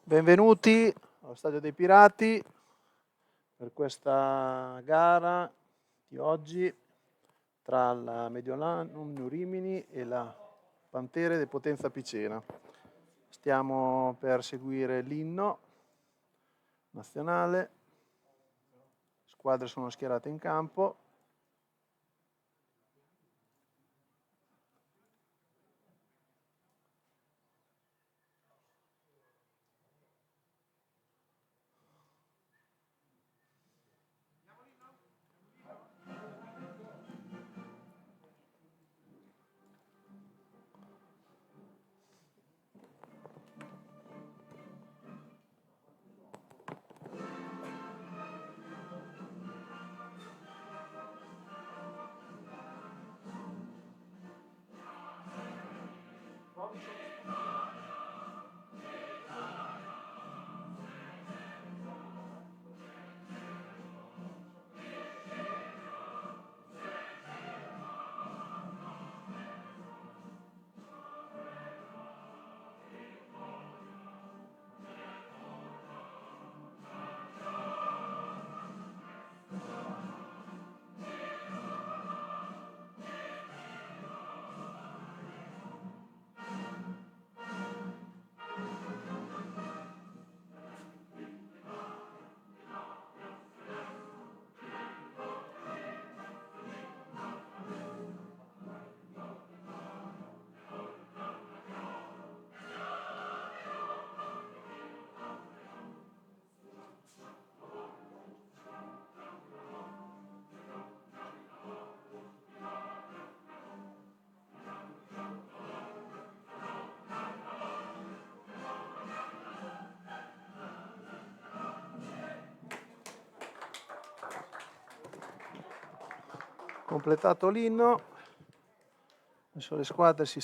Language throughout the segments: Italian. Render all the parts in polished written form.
Benvenuti allo Stadio dei Pirati per questa gara di oggi tra la Mediolanum New Rimini e la Pantere di Potenza Picena. Stiamo per seguire l'inno nazionale, le squadre sono schierate in campo. Completato l'inno, adesso le squadre si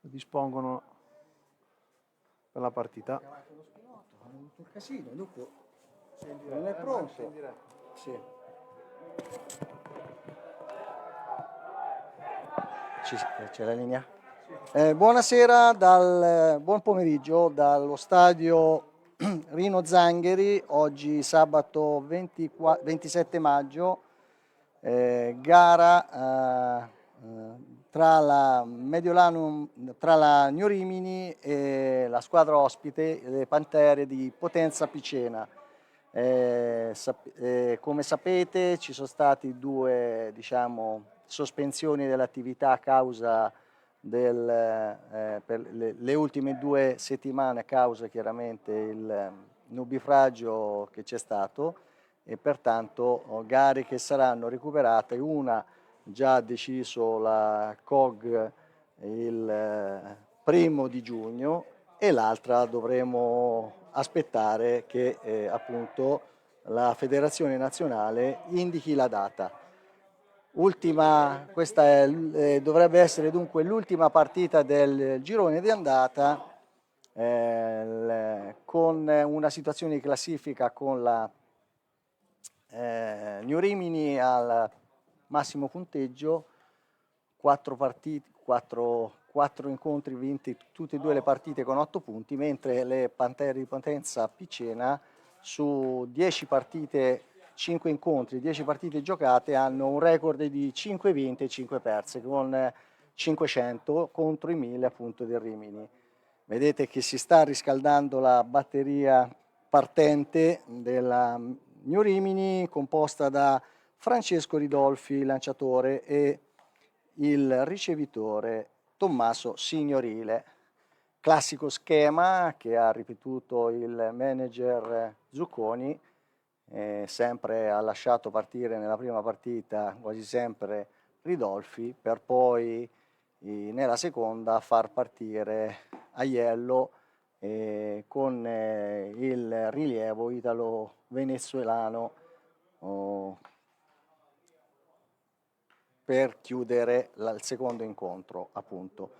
dispongono per la partita. Un casino, dopo non è pronto. Sì. C'è la linea? Buonasera, buon pomeriggio dallo stadio Rino Zangheri, oggi sabato 27 maggio, gara tra la Mediolanum, tra la New Rimini e la squadra ospite, le Pantere di Potenza Picena. Come sapete ci sono stati due, sospensioni dell'attività a causa per le ultime 2 settimane, a causa chiaramente il nubifragio che c'è stato, e pertanto gare che saranno recuperate. Una già deciso la COG il 1° e l'altra dovremo aspettare che appunto la Federazione Nazionale indichi la data. Questa dovrebbe essere dunque l'ultima partita del girone di andata, con una situazione di classifica con la New Rimini al massimo punteggio, 4 incontri vinti, tutte e 2 le partite con 8 punti, mentre le Pantere di Potenza Picena su 10 partite, 5 incontri, 10 partite giocate, hanno un record di 5 vinte e 5 perse, con 500 contro i 1000 appunto del Rimini. Vedete che si sta riscaldando la batteria partente della New Rimini, composta da Francesco Ridolfi, lanciatore, e il ricevitore Tommaso Signorile. Classico schema che ha ripetuto il manager Zucconi, sempre ha lasciato partire nella prima partita quasi sempre Ridolfi, per poi nella seconda far partire Aiello, con il rilievo italo-venezuelano per chiudere il secondo incontro, appunto.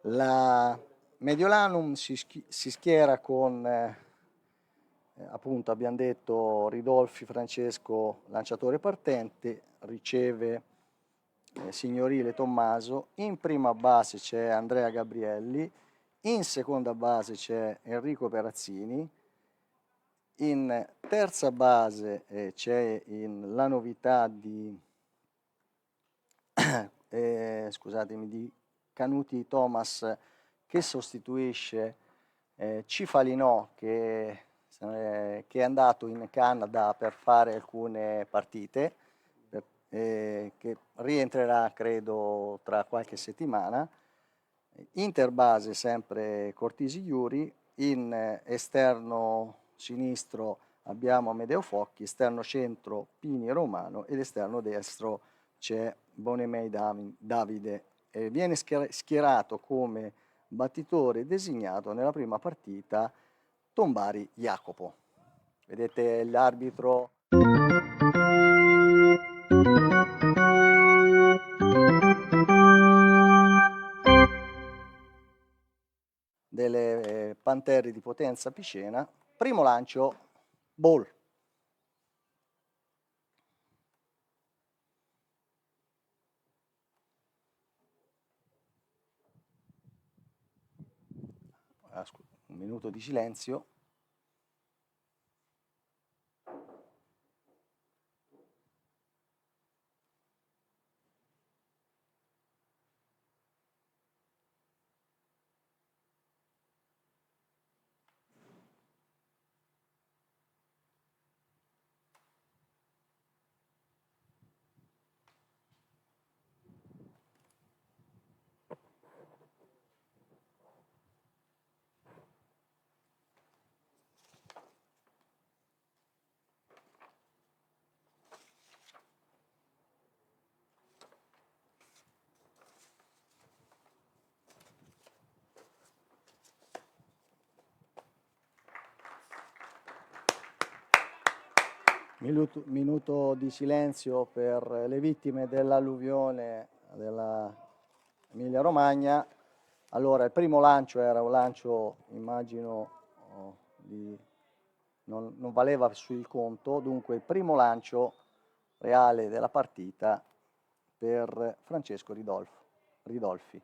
La Mediolanum si schiera con, appunto abbiamo detto, Ridolfi Francesco, lanciatore partente, riceve Signorile Tommaso, in prima base c'è Andrea Gabrielli, In seconda base c'è Enrico Perazzini, in terza base c'è la novità di, scusatemi, di Canuti Thomas, che sostituisce Cifalinò, che è andato in Canada per fare alcune partite, che rientrerà credo tra qualche settimana. Interbase sempre Cortisi Iuri, in esterno sinistro abbiamo Amedeo Focchi, esterno centro Pini Romano ed esterno destro c'è Bonemei Davide. Viene schierato come battitore designato nella prima partita Tombari Jacopo. Vedete l'arbitro delle Panterre di Potenza Picena. Primo lancio, ball. Un minuto di silenzio. Minuto di silenzio per le vittime dell'alluvione della Emilia Romagna. Allora, il primo lancio era un lancio, immagino, non valeva sul conto, dunque il primo lancio reale della partita per Francesco Ridolfi.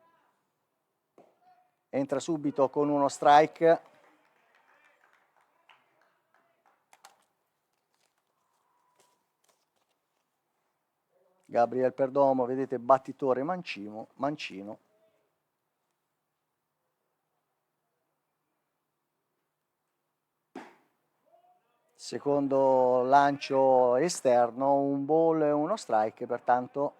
Entra subito con uno strike. Gabriel Perdomo, vedete, battitore mancino. Secondo lancio esterno, un ball e uno strike, pertanto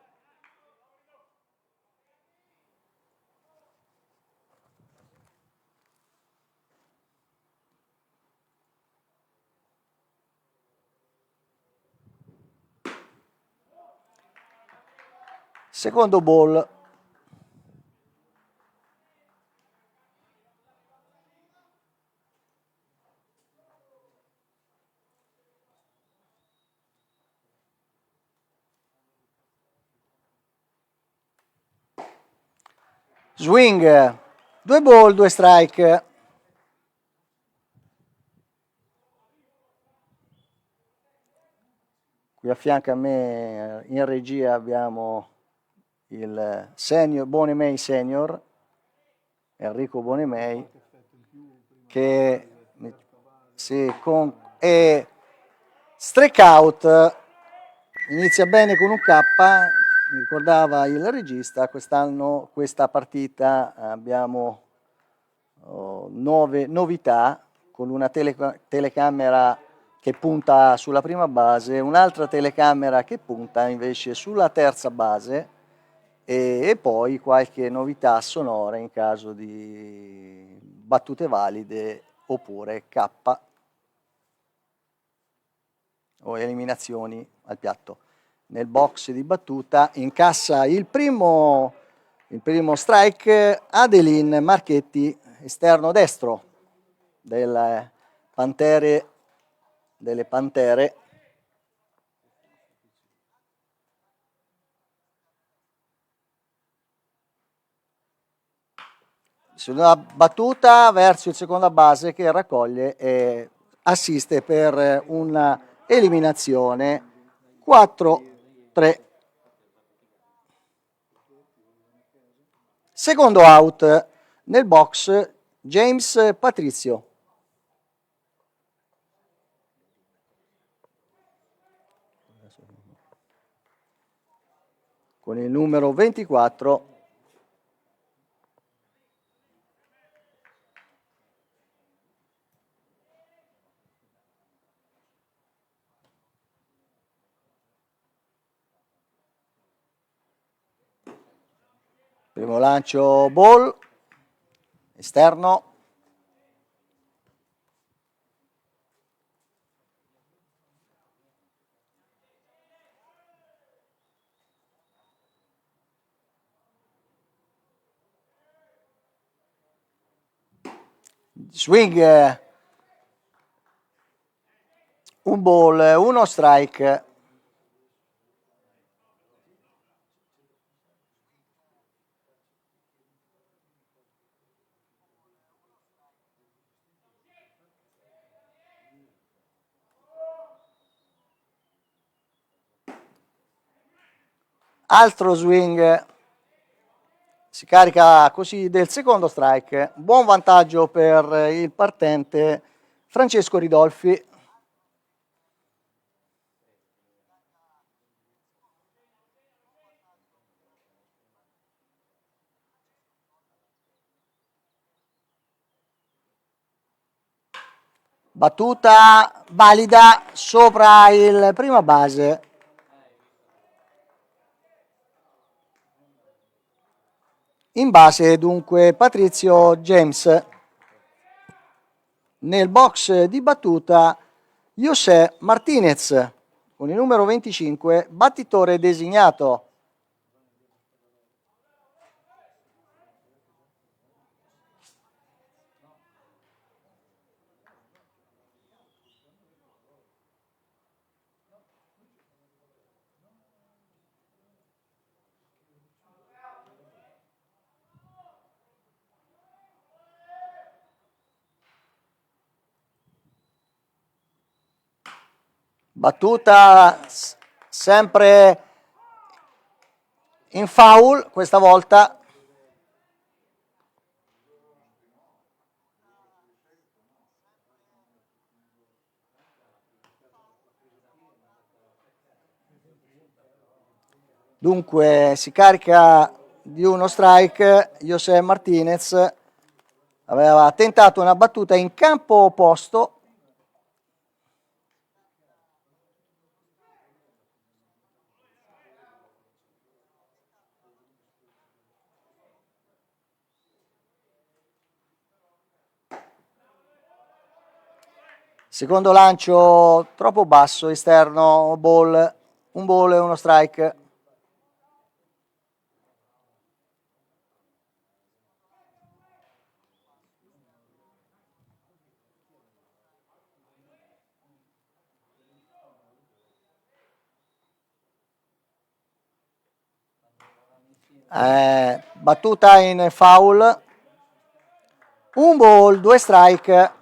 secondo ball. Swing, 2 ball, 2 strike. Qui a fianco a me in regia abbiamo il senior Bonemei senior, Enrico Bonemei, che e strike out, inizia bene con un K, mi ricordava il regista. Quest'anno questa partita abbiamo 9 novità, con una telecamera che punta sulla prima base, un'altra telecamera che punta invece sulla terza base e poi qualche novità sonora in caso di battute valide oppure K o eliminazioni al piatto. Nel box di battuta incassa il primo strike Adelin Marchetti, esterno destro delle Pantere. Sulla battuta verso il seconda base che raccoglie e assiste per una eliminazione 4-3. Secondo out nel box James Patrizio. Con il numero 24. Primo lancio ball, esterno. Swing, un ball, uno strike. Altro swing, si carica così del secondo strike, buon vantaggio per il partente Francesco Ridolfi. Battuta valida sopra il prima base. In base dunque Patrizio James. Nel box di battuta José Martinez con il numero 25, battitore designato. Battuta sempre in foul questa volta. Dunque si carica di uno strike. José Martinez aveva tentato una battuta in campo opposto. Secondo lancio troppo basso, esterno, ball, un ball e uno strike. Battuta in foul, un ball, due strike.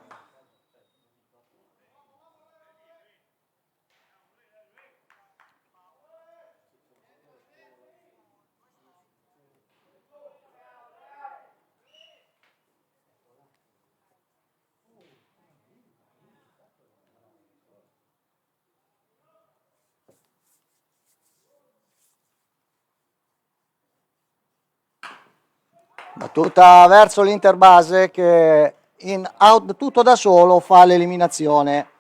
Battuta verso l'interbase che in out tutto da solo fa l'eliminazione.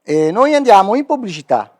E noi andiamo in pubblicità.